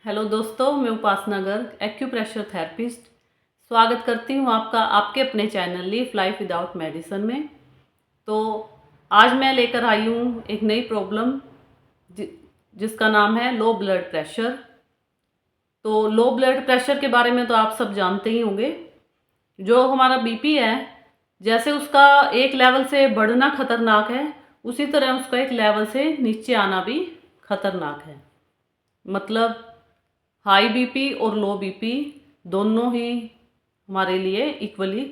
Hello दोस्तों, मैं उपासना Garg acupressure therapist स्वागत करती हूँ आपका आपके अपने channel live life without medicine में। तो आज मैं लेकर आई हूँ एक नई प्रॉब्लम जिसका नाम है लो ब्लड प्रेशर। तो लो ब्लड प्रेशर के बारे में तो आप सब जानते ही होंगे। जो हमारा बीपी है, जैसे उसका एक लेवल से बढ़ना खतरनाक है, उसी तरह उसका एक लेवल से नीचे आना भी खतरनाक है। मतलब हाई बीपी और लो बीपी दोनों ही हमारे लिए इक्वली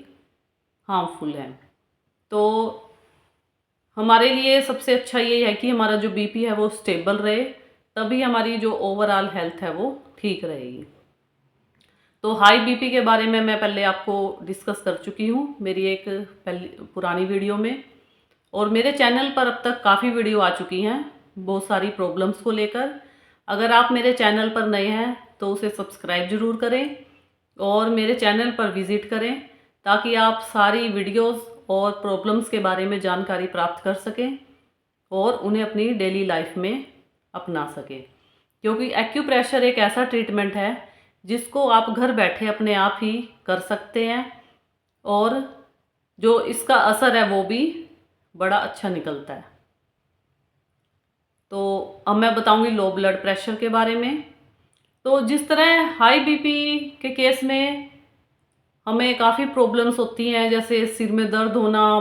हार्मफुल हैं। तो हमारे लिए सबसे अच्छा ये है कि हमारा जो बीपी है वो स्टेबल रहे, तभी हमारी जो ओवरऑल हेल्थ है वो ठीक रहेगी। तो हाई बीपी के बारे में मैं पहले आपको डिस्कस कर चुकी हूँ मेरी एक पहली पुरानी वीडियो में, और मेरे चैनल पर अब तक काफ़ी वीडियो आ चुकी हैं बहुत सारी प्रॉब्लम्स को लेकर। अगर आप मेरे चैनल पर नए हैं तो उसे सब्सक्राइब ज़रूर करें और मेरे चैनल पर विज़िट करें, ताकि आप सारी वीडियोस और प्रॉब्लम्स के बारे में जानकारी प्राप्त कर सकें और उन्हें अपनी डेली लाइफ में अपना सकें। क्योंकि एक्यूप्रेशर एक ऐसा ट्रीटमेंट है जिसको आप घर बैठे अपने आप ही कर सकते हैं, और जो इसका असर है वो भी बड़ा अच्छा निकलता है। तो अब मैं बताऊंगी लो ब्लड प्रेशर के बारे में। तो जिस तरह हाई बीपी के केस में हमें काफ़ी प्रॉब्लम्स होती हैं, जैसे सिर में दर्द होना,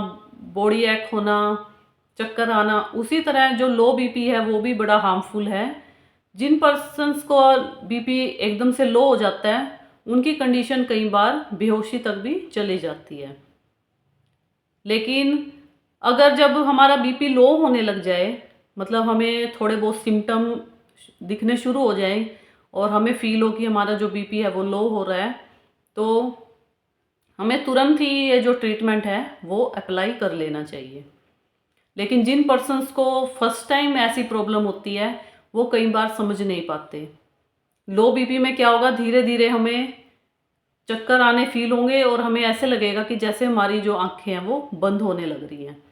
बॉडी एक होना, चक्कर आना, उसी तरह जो लो बीपी है वो भी बड़ा हार्मफुल है। जिन पर्सन्स को बीपी एकदम से लो हो जाता है, उनकी कंडीशन कई बार बेहोशी तक भी चली जाती है। लेकिन अगर जब हमारा बीपी लो होने लग जाए, मतलब हमें थोड़े बहुत सिम्टम दिखने शुरू हो जाएं और हमें फील हो कि हमारा जो बीपी है वो लो हो रहा है, तो हमें तुरंत ही ये जो ट्रीटमेंट है वो अप्लाई कर लेना चाहिए। लेकिन जिन पर्सन्स को फर्स्ट टाइम ऐसी प्रॉब्लम होती है, वो कई बार समझ नहीं पाते। लो बीपी में क्या होगा, धीरे धीरे हमें चक्कर आने फील होंगे और हमें ऐसे लगेगा कि जैसे हमारी जो आंखें हैं वो बंद होने लग रही हैं।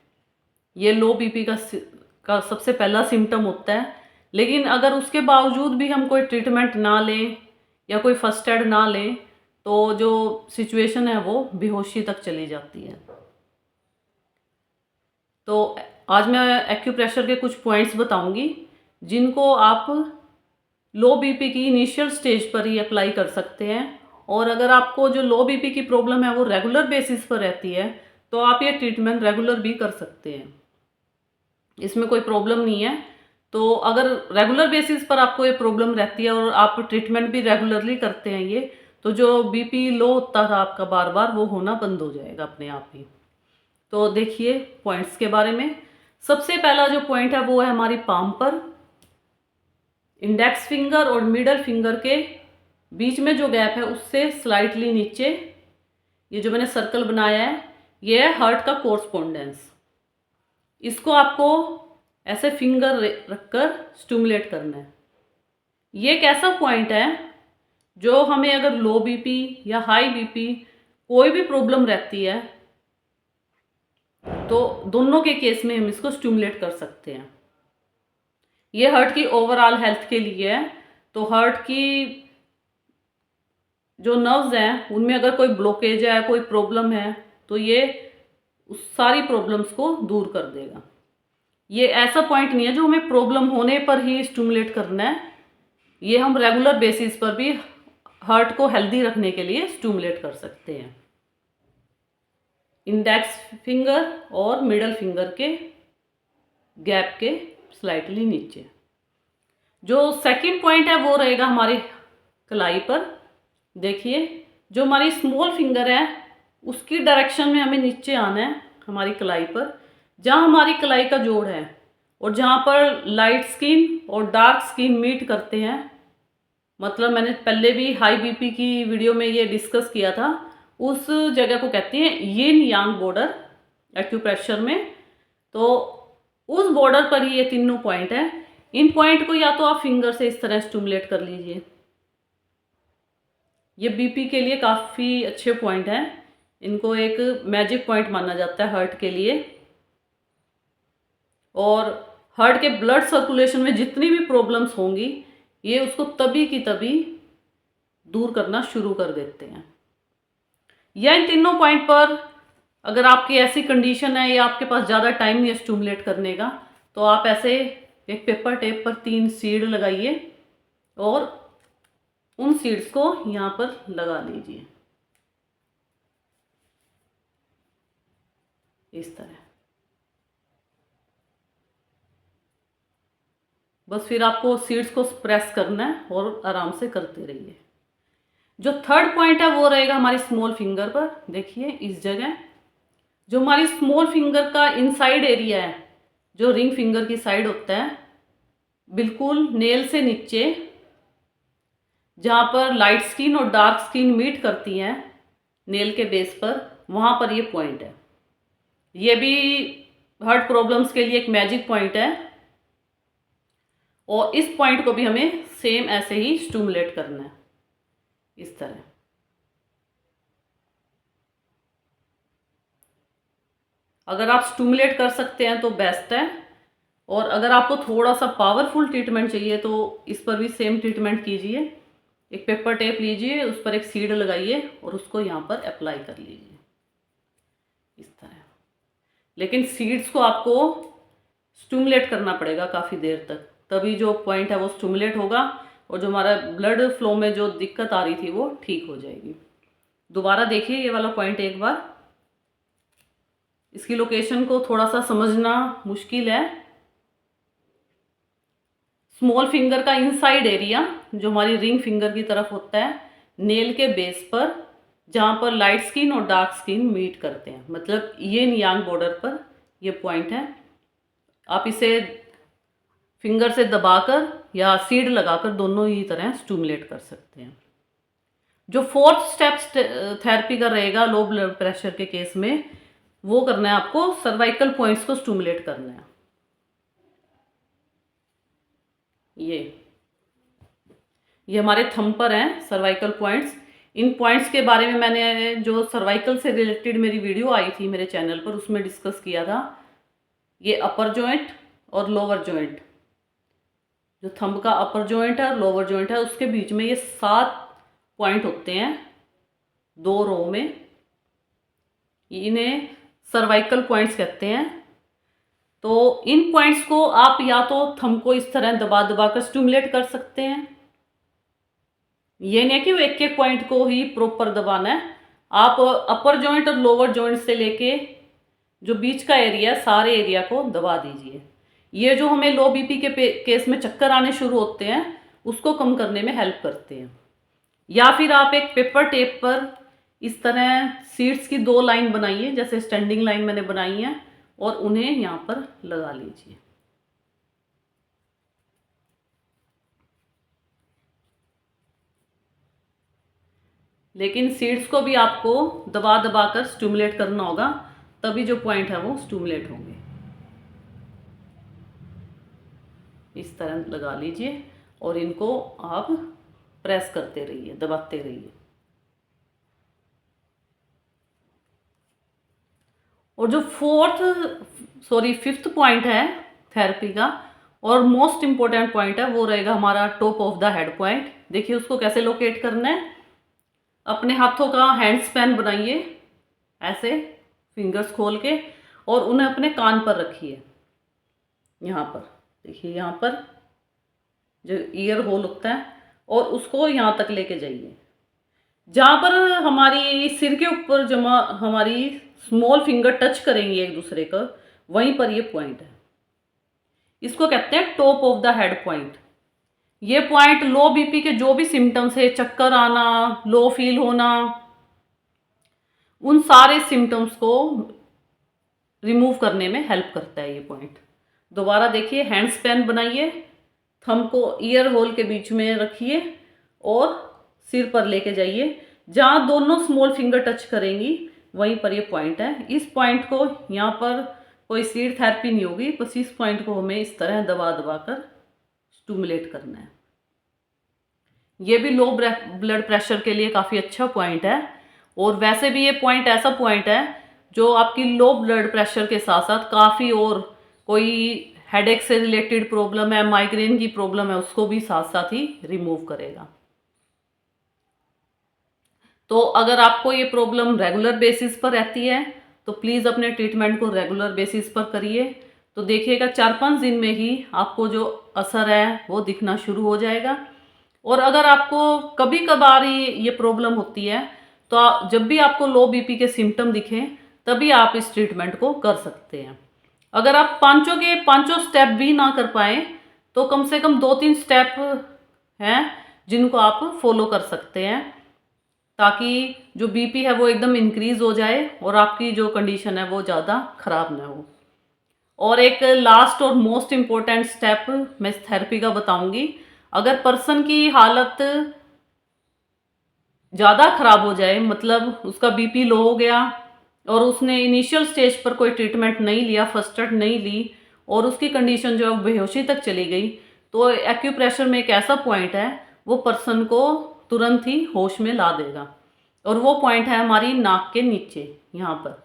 ये लो बीपी का सबसे पहला सिम्टम होता है। लेकिन अगर उसके बावजूद भी हम कोई ट्रीटमेंट ना लें या कोई फर्स्ट एड ना लें, तो जो सिचुएशन है वो बेहोशी तक चली जाती है। तो आज मैं एक्यूप्रेशर के कुछ पॉइंट्स बताऊंगी जिनको आप लो बीपी की इनिशियल स्टेज पर ही अप्लाई कर सकते हैं। और अगर आपको जो लो बीपी की प्रॉब्लम है वो रेगुलर बेसिस पर रहती है, तो आप ये ट्रीटमेंट रेगुलर भी कर सकते हैं, इसमें कोई प्रॉब्लम नहीं है। तो अगर रेगुलर बेसिस पर आपको ये प्रॉब्लम रहती है और आप ट्रीटमेंट भी रेगुलरली करते हैं ये, तो जो बीपी लो होता था आपका बार बार, वो होना बंद हो जाएगा अपने आप ही। तो देखिए पॉइंट्स के बारे में। सबसे पहला जो पॉइंट है वो है हमारी पाम पर, इंडेक्स फिंगर और मिडल फिंगर के बीच में जो गैप है उससे स्लाइटली नीचे ये जो मैंने सर्कल बनाया है, ये है हार्ट का कोरस्पोंडेंस। इसको आपको ऐसे फिंगर रखकर स्टिमुलेट करना है। ये एक ऐसा पॉइंट है जो हमें अगर लो बीपी या हाई बीपी कोई भी प्रॉब्लम रहती है, तो दोनों के केस में हम इसको स्टिमुलेट कर सकते हैं। ये हार्ट की ओवरऑल हेल्थ के लिए है। तो हार्ट की जो नर्व्स हैं उनमें अगर कोई ब्लॉकेज है, कोई प्रॉब्लम है, तो ये उस सारी प्रॉब्लम्स को दूर कर देगा। ये ऐसा पॉइंट नहीं है जो हमें प्रॉब्लम होने पर ही स्टिमुलेट करना है, ये हम रेगुलर बेसिस पर भी हार्ट को हेल्दी रखने के लिए स्टिमुलेट कर सकते हैं। इंडेक्स फिंगर और मिडल फिंगर के गैप के स्लाइटली नीचे। जो सेकंड पॉइंट है वो रहेगा हमारी कलाई पर। देखिए जो हमारी स्मॉल फिंगर है उसकी डायरेक्शन में हमें नीचे आना है हमारी कलाई पर, जहाँ हमारी कलाई का जोड़ है और जहाँ पर लाइट स्किन और डार्क स्किन मीट करते हैं। मतलब मैंने पहले भी हाई बीपी की वीडियो में ये डिस्कस किया था, उस जगह को कहते हैं यिन यांग बॉर्डर एक्यूप्रेशर में। तो उस बॉर्डर पर ही ये तीनों पॉइंट है। इन पॉइंट को या तो आप फिंगर से इस तरह स्टिमुलेट कर लीजिए, ये बीपी के लिए काफ़ी अच्छे पॉइंट हैं। इनको एक मैजिक पॉइंट माना जाता है हार्ट के लिए। और हार्ट के ब्लड सर्कुलेशन में जितनी भी प्रॉब्लम्स होंगी, ये उसको तभी की तभी दूर करना शुरू कर देते हैं। या इन तीनों पॉइंट पर अगर आपकी ऐसी कंडीशन है या आपके पास ज़्यादा टाइम नहीं है स्टिमुलेट करने का, तो आप ऐसे एक पेपर टेप पर 3 सीड लगाइए और उन सीड्स को यहाँ पर लगा लीजिए इस तरह। बस फिर आपको सीड्स को प्रेस करना है और आराम से करते रहिए। जो थर्ड पॉइंट है वो रहेगा हमारी स्मॉल फिंगर पर। देखिए इस जगह जो हमारी स्मॉल फिंगर का इनसाइड एरिया है, जो रिंग फिंगर की साइड होता है, बिल्कुल नेल से नीचे जहाँ पर लाइट स्किन और डार्क स्किन मीट करती हैं नेल के बेस पर, वहाँ पर ये पॉइंट है। ये भी हार्ट प्रॉब्लम्स के लिए एक मैजिक पॉइंट है और इस पॉइंट को भी हमें सेम ऐसे ही स्टिमुलेट करना है इस तरह। अगर आप स्टिमुलेट कर सकते हैं तो बेस्ट है, और अगर आपको थोड़ा सा पावरफुल ट्रीटमेंट चाहिए तो इस पर भी सेम ट्रीटमेंट कीजिए। एक पेपर टेप लीजिए, उस पर एक सीड लगाइए और उसको यहाँ पर अप्लाई कर लीजिए इस तरह। लेकिन सीड्स को आपको स्टिमुलेट करना पड़ेगा काफ़ी देर तक, तभी जो पॉइंट है वो स्टिमुलेट होगा और जो हमारा ब्लड फ्लो में जो दिक्कत आ रही थी वो ठीक हो जाएगी। दोबारा देखिए ये वाला पॉइंट एक बार। इसकी लोकेशन को थोड़ा सा समझना मुश्किल है। स्मॉल फिंगर का इनसाइड एरिया जो हमारी रिंग फिंगर की तरफ होता है, नेल के बेस पर जहाँ पर लाइट स्किन और डार्क स्किन मीट करते हैं, मतलब यिन यांग बॉर्डर पर ये पॉइंट है। आप इसे फिंगर से दबाकर या सीड लगाकर दोनों ही तरह स्टिमुलेट कर सकते हैं। जो फोर्थ स्टेप थेरेपी का रहेगा लो ब्लड प्रेशर के केस में, वो करना है आपको सर्वाइकल पॉइंट्स को स्टिमुलेट करना है। ये हमारे थंब पर हैं सर्वाइकल पॉइंट्स। इन पॉइंट्स के बारे में मैंने जो सर्वाइकल से रिलेटेड मेरी वीडियो आई थी मेरे चैनल पर, उसमें डिस्कस किया था। ये अपर जॉइंट और लोअर जॉइंट, जो थंब का अपर जॉइंट है और लोअर जॉइंट है, उसके बीच में ये 7 पॉइंट होते हैं 2 रो में। इन्हें सर्वाइकल पॉइंट्स कहते हैं। तो इन पॉइंट्स को आप या तो थंब को इस तरह दबा दबा कर स्टिमुलेट कर सकते हैं। ये नहीं कि वो एक एक पॉइंट को ही प्रॉपर दबाना है। आप अपर जॉइंट और लोअर जॉइंट से लेके जो बीच का एरिया, सारे एरिया को दबा दीजिए। ये जो हमें लो बीपी के केस में चक्कर आने शुरू होते हैं उसको कम करने में हेल्प करते हैं। या फिर आप एक पेपर टेप पर इस तरह सीड्स की 2 लाइन बनाइए, जैसे स्टैंडिंग लाइन मैंने बनाई है, और उन्हें यहाँ पर लगा लीजिए। लेकिन सीड्स को भी आपको दबा दबा कर स्टिमुलेट करना होगा, तभी जो पॉइंट है वो स्टिमुलेट होंगे। इस तरह लगा लीजिए और इनको आप प्रेस करते रहिए, दबाते रहिए। और जो फिफ्थ पॉइंट है थेरेपी का और मोस्ट इम्पोर्टेंट पॉइंट है, वो रहेगा हमारा top of the head point. देखिए उसको कैसे लोकेट करना है। अपने हाथों का हैंड स्पैन बनाइए ऐसे, फिंगर्स खोल के, और उन्हें अपने कान पर रखिए। यहाँ पर देखिए, यहाँ पर जो ईयर होल होता है, और उसको यहाँ तक लेके जाइए। जहाँ पर हमारी सिर के ऊपर जमा हमारी स्मॉल फिंगर टच करेंगे एक दूसरे का, वहीं पर ये पॉइंट है। इसको कहते हैं top of the head point. ये पॉइंट लो बीपी के जो भी सिम्टम्स है, चक्कर आना, लो फील होना, उन सारे सिम्टम्स को रिमूव करने में हेल्प करता है ये पॉइंट। दोबारा देखिए, हैंड स्पैन बनाइए, थंब को ईयर होल के बीच में रखिए और सिर पर लेके जाइए। जहाँ दोनों स्मॉल फिंगर टच करेंगी वहीं पर ये पॉइंट है। इस पॉइंट को, यहाँ पर कोई सीड थेरेपी नहीं होगी, बस इस पॉइंट को हमें इस तरह दबा दबा कर स्टिमुलेट करना है। ये भी लो ब्लड प्रेशर के लिए काफ़ी अच्छा पॉइंट है। और वैसे भी ये पॉइंट ऐसा पॉइंट है जो आपकी लो ब्लड प्रेशर के साथ साथ काफ़ी और कोई हेडेक से रिलेटेड प्रॉब्लम है, माइग्रेन की प्रॉब्लम है, उसको भी साथ साथ ही रिमूव करेगा। तो अगर आपको ये प्रॉब्लम रेगुलर बेसिस पर रहती है तो प्लीज़ अपने ट्रीटमेंट को रेगुलर बेसिस पर करिए। तो देखिएगा 4-5 दिन में ही आपको जो असर है वो दिखना शुरू हो जाएगा। और अगर आपको कभी कभार ये प्रॉब्लम होती है तो जब भी आपको लो बीपी के सिम्टम दिखें तभी आप इस ट्रीटमेंट को कर सकते हैं। अगर आप पांचों के पांचों स्टेप भी ना कर पाए तो कम से कम 2-3 स्टेप हैं जिनको आप फॉलो कर सकते हैं, ताकि जो बीपी है वो एकदम इंक्रीज हो जाए और आपकी जो कंडीशन है वो ज़्यादा खराब ना हो। और एक लास्ट और मोस्ट इम्पोर्टेंट स्टेप मैं इस थेरेपी का बताऊंगी। अगर पर्सन की हालत ज़्यादा खराब हो जाए, मतलब उसका बीपी लो हो गया और उसने इनिशियल स्टेज पर कोई ट्रीटमेंट नहीं लिया, फर्स्ट एड नहीं ली और उसकी कंडीशन जो है बेहोशी तक चली गई, तो एक्यूप्रेशर में एक ऐसा पॉइंट है वो पर्सन को तुरंत ही होश में ला देगा। और वो पॉइंट है हमारी नाक के नीचे, यहाँ पर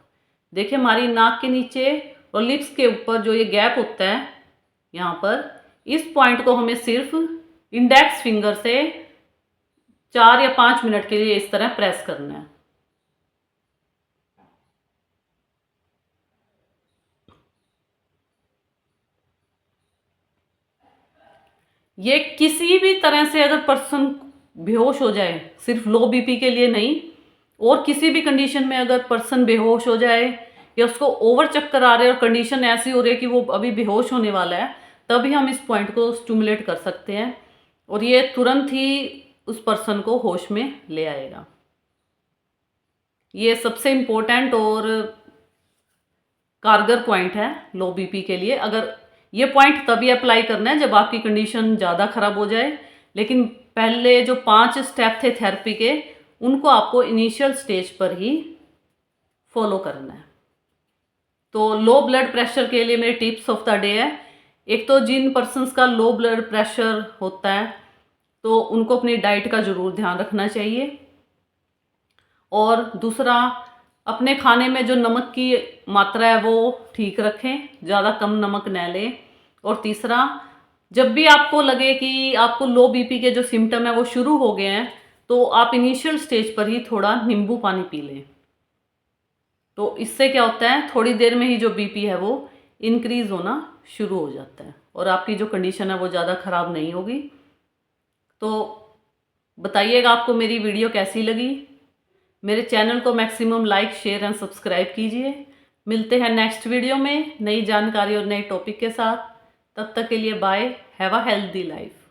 देखिए हमारी नाक के नीचे और लिप्स के ऊपर जो ये गैप होता है यहाँ पर, इस पॉइंट को हमें सिर्फ इंडेक्स फिंगर से 4 या 5 मिनट के लिए इस तरह प्रेस करना है। ये किसी भी तरह से अगर पर्सन बेहोश हो जाए, सिर्फ लो बीपी के लिए नहीं, और किसी भी कंडीशन में अगर पर्सन बेहोश हो जाए या उसको ओवर चक्कर आ रहे और कंडीशन ऐसी हो रही है कि वो अभी बेहोश होने वाला है, तभी हम इस पॉइंट को स्टिमुलेट कर सकते हैं और ये तुरंत ही उस पर्सन को होश में ले आएगा। ये सबसे इम्पोर्टेंट और कारगर पॉइंट है लो बीपी के लिए। अगर ये पॉइंट तभी अप्लाई करना है जब आपकी कंडीशन ज़्यादा खराब हो जाए, लेकिन पहले जो 5 स्टेप थे थेरेपी के उनको आपको इनिशियल स्टेज पर ही फॉलो करना है। तो लो ब्लड प्रेशर के लिए मेरे टिप्स ऑफ द डे है, एक तो जिन पर्सन्स का लो ब्लड प्रेशर होता है तो उनको अपनी डाइट का ज़रूर ध्यान रखना चाहिए, और दूसरा अपने खाने में जो नमक की मात्रा है वो ठीक रखें, ज़्यादा कम नमक न लें। और तीसरा, जब भी आपको लगे कि आपको लो बीपी के जो सिम्टम है वो शुरू हो गए हैं तो आप इनिशियल स्टेज पर ही थोड़ा नींबू पानी पी लें। तो इससे क्या होता है, थोड़ी देर में ही जो बीपी है वो इंक्रीज़ होना शुरू हो जाता है और आपकी जो कंडीशन है वो ज़्यादा ख़राब नहीं होगी। तो बताइएगा आपको मेरी वीडियो कैसी लगी। मेरे चैनल को maximum like, share and subscribe कीजिए। मिलते हैं नेक्स्ट वीडियो में नई जानकारी और नए टॉपिक के साथ। तब तक के लिए bye. Have a healthy life.